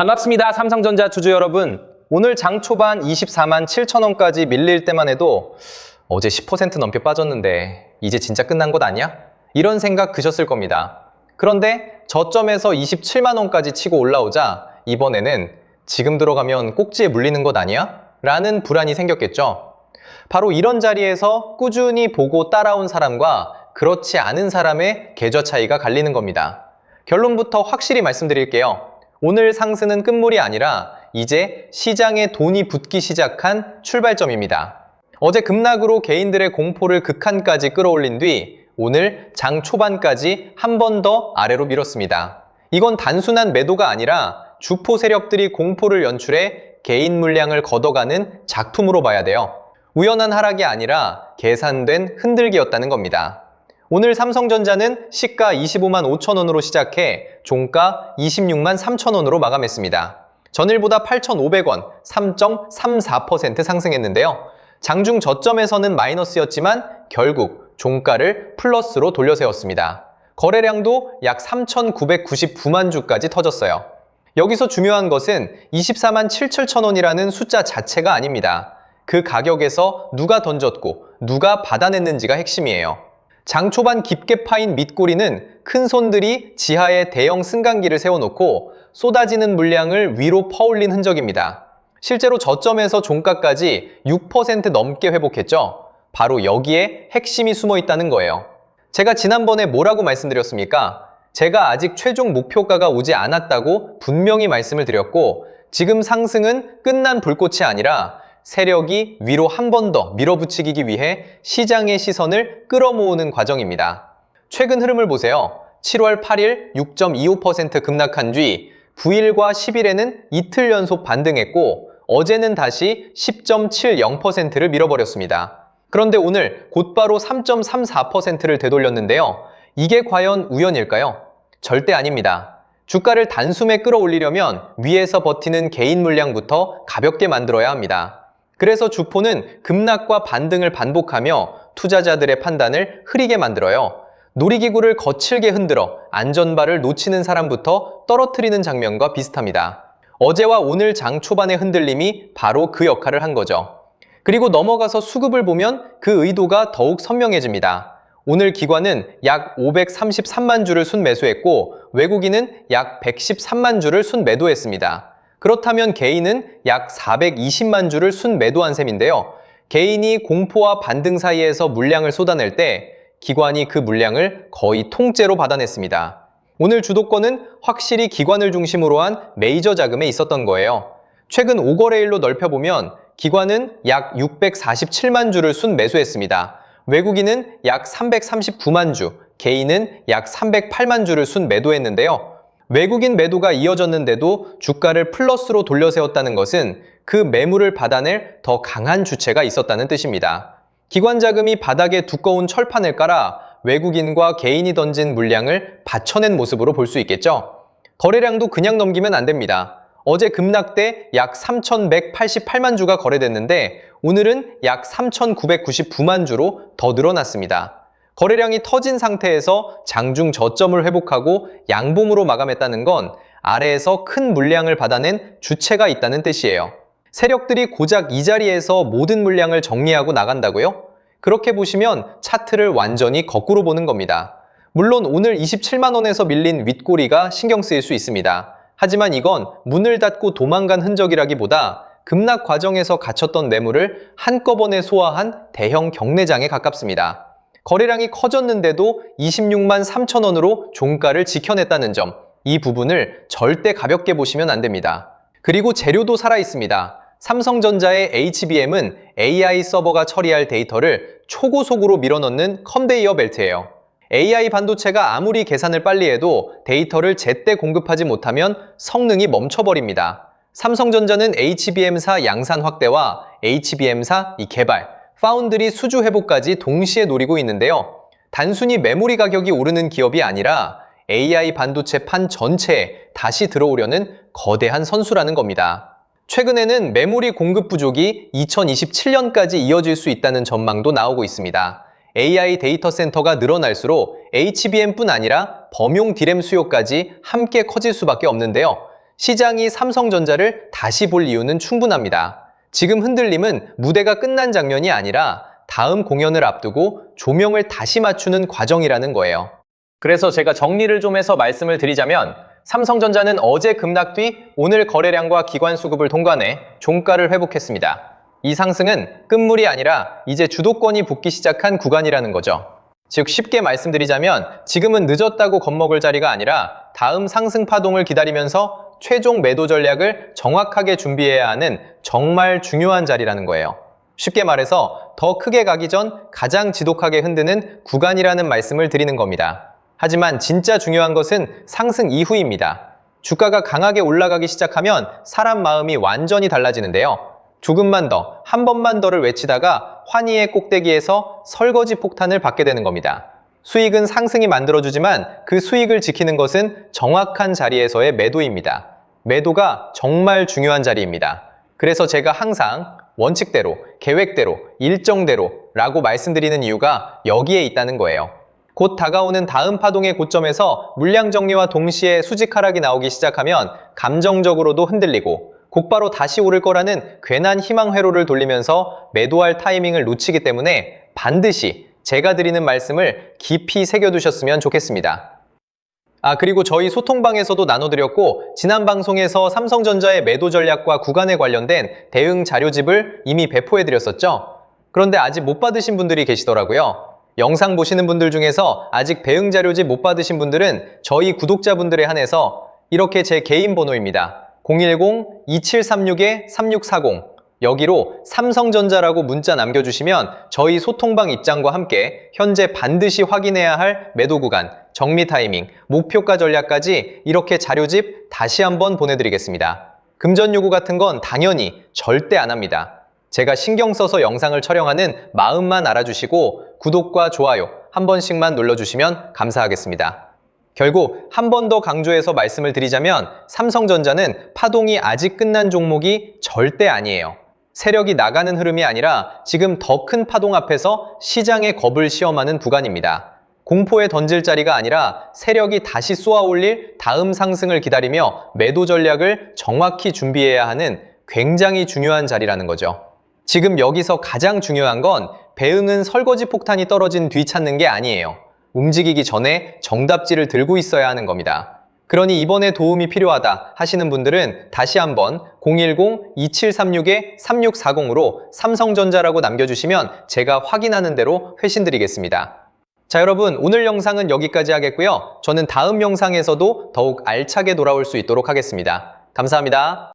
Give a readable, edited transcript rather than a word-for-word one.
반갑습니다. 삼성전자 주주 여러분. 오늘 장 초반 24만 7천 원까지 밀릴 때만 해도 어제 10% 넘게 빠졌는데 이제 진짜 끝난 것 아니야? 이런 생각 드셨을 겁니다. 그런데 저점에서 27만 원까지 치고 올라오자 이번에는 지금 들어가면 꼭지에 물리는 것 아니야? 라는 불안이 생겼겠죠. 바로 이런 자리에서 꾸준히 보고 따라온 사람과 그렇지 않은 사람의 계좌 차이가 갈리는 겁니다. 결론부터 확실히 말씀드릴게요. 오늘 상승은 끝물이 아니라 이제 시장에 돈이 붙기 시작한 출발점입니다. 어제 급락으로 개인들의 공포를 극한까지 끌어올린 뒤 오늘 장 초반까지 한 번 더 아래로 밀었습니다. 이건 단순한 매도가 아니라 주포 세력들이 공포를 연출해 개인 물량을 걷어가는 작품으로 봐야 돼요. 우연한 하락이 아니라 계산된 흔들기였다는 겁니다. 오늘 삼성전자는 시가 25만 5천 원으로 시작해 종가 26만 3천 원으로 마감했습니다. 전일보다 8,500원, 3.34% 상승했는데요. 장중 저점에서는 마이너스였지만 결국 종가를 플러스로 돌려세웠습니다. 거래량도 약 3,999만 주까지 터졌어요. 여기서 중요한 것은 24만 7천 원이라는 숫자 자체가 아닙니다. 그 가격에서 누가 던졌고 누가 받아냈는지가 핵심이에요. 장 초반 깊게 파인 밑꼬리는 큰 손들이 지하에 대형 승강기를 세워놓고 쏟아지는 물량을 위로 퍼올린 흔적입니다. 실제로 저점에서 종가까지 6% 넘게 회복했죠. 바로 여기에 핵심이 숨어 있다는 거예요. 제가 지난번에 뭐라고 말씀드렸습니까? 제가 아직 최종 목표가가 오지 않았다고 분명히 말씀을 드렸고 지금 상승은 끝난 불꽃이 아니라 세력이 위로 한 번 더 밀어붙이기 위해 시장의 시선을 끌어모으는 과정입니다. 최근 흐름을 보세요. 7월 8일 6.25% 급락한 뒤 9일과 10일에는 이틀 연속 반등했고 어제는 다시 10.70%를 밀어버렸습니다. 그런데 오늘 곧바로 3.34%를 되돌렸는데요. 이게 과연 우연일까요? 절대 아닙니다. 주가를 단숨에 끌어올리려면 위에서 버티는 개인 물량부터 가볍게 만들어야 합니다. 그래서 주포는 급락과 반등을 반복하며 투자자들의 판단을 흐리게 만들어요. 놀이기구를 거칠게 흔들어 안전바를 놓치는 사람부터 떨어뜨리는 장면과 비슷합니다. 어제와 오늘 장 초반의 흔들림이 바로 그 역할을 한 거죠. 그리고 넘어가서 수급을 보면 그 의도가 더욱 선명해집니다. 오늘 기관은 약 533만 주를 순매수했고 외국인은 약 113만 주를 순매도했습니다. 그렇다면 개인은 약 420만 주를 순매도한 셈인데요. 개인이 공포와 반등 사이에서 물량을 쏟아낼 때 기관이 그 물량을 거의 통째로 받아냈습니다. 오늘 주도권은 확실히 기관을 중심으로 한 메이저 자금에 있었던 거예요. 최근 5거래일로 넓혀보면 기관은 약 647만 주를 순매수했습니다. 외국인은 약 339만 주, 개인은 약 308만 주를 순매도했는데요. 외국인 매도가 이어졌는데도 주가를 플러스로 돌려세웠다는 것은 그 매물을 받아낼 더 강한 주체가 있었다는 뜻입니다. 기관 자금이 바닥에 두꺼운 철판을 깔아 외국인과 개인이 던진 물량을 받쳐낸 모습으로 볼 수 있겠죠. 거래량도 그냥 넘기면 안 됩니다. 어제 급락 때 약 3,188만 주가 거래됐는데 오늘은 약 3,999만 주로 더 늘어났습니다. 거래량이 터진 상태에서 장중 저점을 회복하고 양봉으로 마감했다는 건 아래에서 큰 물량을 받아낸 주체가 있다는 뜻이에요. 세력들이 고작 이 자리에서 모든 물량을 정리하고 나간다고요? 그렇게 보시면 차트를 완전히 거꾸로 보는 겁니다. 물론 오늘 27만 원에서 밀린 윗꼬리가 신경 쓰일 수 있습니다. 하지만 이건 문을 닫고 도망간 흔적이라기보다 급락 과정에서 갇혔던 매물을 한꺼번에 소화한 대형 경매장에 가깝습니다. 거래량이 커졌는데도 26만 3천 원으로 종가를 지켜냈다는 점, 이 부분을 절대 가볍게 보시면 안 됩니다. 그리고 재료도 살아있습니다. 삼성전자의 HBM은 AI 서버가 처리할 데이터를 초고속으로 밀어넣는 컨베이어 벨트예요. AI 반도체가 아무리 계산을 빨리 해도 데이터를 제때 공급하지 못하면 성능이 멈춰버립니다. 삼성전자는 HBM사 양산 확대와 HBM사 개발, 파운드리 수주 회복까지 동시에 노리고 있는데요. 단순히 메모리 가격이 오르는 기업이 아니라 AI 반도체 판 전체에 다시 들어오려는 거대한 선수라는 겁니다. 최근에는 메모리 공급 부족이 2027년까지 이어질 수 있다는 전망도 나오고 있습니다. AI 데이터 센터가 늘어날수록 HBM뿐 아니라 범용 D램 수요까지 함께 커질 수밖에 없는데요. 시장이 삼성전자를 다시 볼 이유는 충분합니다. 지금 흔들림은 무대가 끝난 장면이 아니라 다음 공연을 앞두고 조명을 다시 맞추는 과정이라는 거예요. 그래서 제가 정리를 좀 해서 말씀을 드리자면 삼성전자는 어제 급락 뒤 오늘 거래량과 기관 수급을 동반해 종가를 회복했습니다. 이 상승은 끝물이 아니라 이제 주도권이 붙기 시작한 구간이라는 거죠. 즉 쉽게 말씀드리자면 지금은 늦었다고 겁먹을 자리가 아니라 다음 상승 파동을 기다리면서 최종 매도 전략을 정확하게 준비해야 하는 정말 중요한 자리라는 거예요. 쉽게 말해서 더 크게 가기 전 가장 지독하게 흔드는 구간이라는 말씀을 드리는 겁니다. 하지만 진짜 중요한 것은 상승 이후입니다. 주가가 강하게 올라가기 시작하면 사람 마음이 완전히 달라지는데요. 조금만 더, 한 번만 더를 외치다가 환희의 꼭대기에서 설거지 폭탄을 받게 되는 겁니다. 수익은 상승이 만들어주지만 그 수익을 지키는 것은 정확한 자리에서의 매도입니다. 매도가 정말 중요한 자리입니다. 그래서 제가 항상 원칙대로, 계획대로, 일정대로 라고 말씀드리는 이유가 여기에 있다는 거예요. 곧 다가오는 다음 파동의 고점에서 물량 정리와 동시에 수직 하락이 나오기 시작하면 감정적으로도 흔들리고 곧바로 다시 오를 거라는 괜한 희망 회로를 돌리면서 매도할 타이밍을 놓치기 때문에 반드시 제가 드리는 말씀을 깊이 새겨두셨으면 좋겠습니다. 그리고 저희 소통방에서도 나눠드렸고 지난 방송에서 삼성전자의 매도 전략과 구간에 관련된 대응 자료집을 이미 배포해드렸었죠. 그런데 아직 못 받으신 분들이 계시더라고요. 영상 보시는 분들 중에서 아직 대응 자료집 못 받으신 분들은 저희 구독자분들에 한해서 이렇게 제 개인 번호입니다. 010-2736-3640 여기로 삼성전자라고 문자 남겨주시면 저희 소통방 입장과 함께 현재 반드시 확인해야 할 매도 구간, 정리 타이밍, 목표가 전략까지 이렇게 자료집 다시 한번 보내드리겠습니다. 금전 요구 같은 건 당연히 절대 안 합니다. 제가 신경 써서 영상을 촬영하는 마음만 알아주시고 구독과 좋아요 한 번씩만 눌러주시면 감사하겠습니다. 결국 한 번 더 강조해서 말씀을 드리자면 삼성전자는 파동이 아직 끝난 종목이 절대 아니에요. 세력이 나가는 흐름이 아니라 지금 더 큰 파동 앞에서 시장의 겁을 시험하는 구간입니다. 공포에 던질 자리가 아니라 세력이 다시 쏘아 올릴 다음 상승을 기다리며 매도 전략을 정확히 준비해야 하는 굉장히 중요한 자리라는 거죠. 지금 여기서 가장 중요한 건 배응은 설거지 폭탄이 떨어진 뒤 찾는 게 아니에요. 움직이기 전에 정답지를 들고 있어야 하는 겁니다. 그러니 이번에 도움이 필요하다 하시는 분들은 다시 한번 010-2736-3640으로 삼성전자라고 남겨주시면 제가 확인하는 대로 회신드리겠습니다. 자, 여러분 오늘 영상은 여기까지 하겠고요. 저는 다음 영상에서도 더욱 알차게 돌아올 수 있도록 하겠습니다. 감사합니다.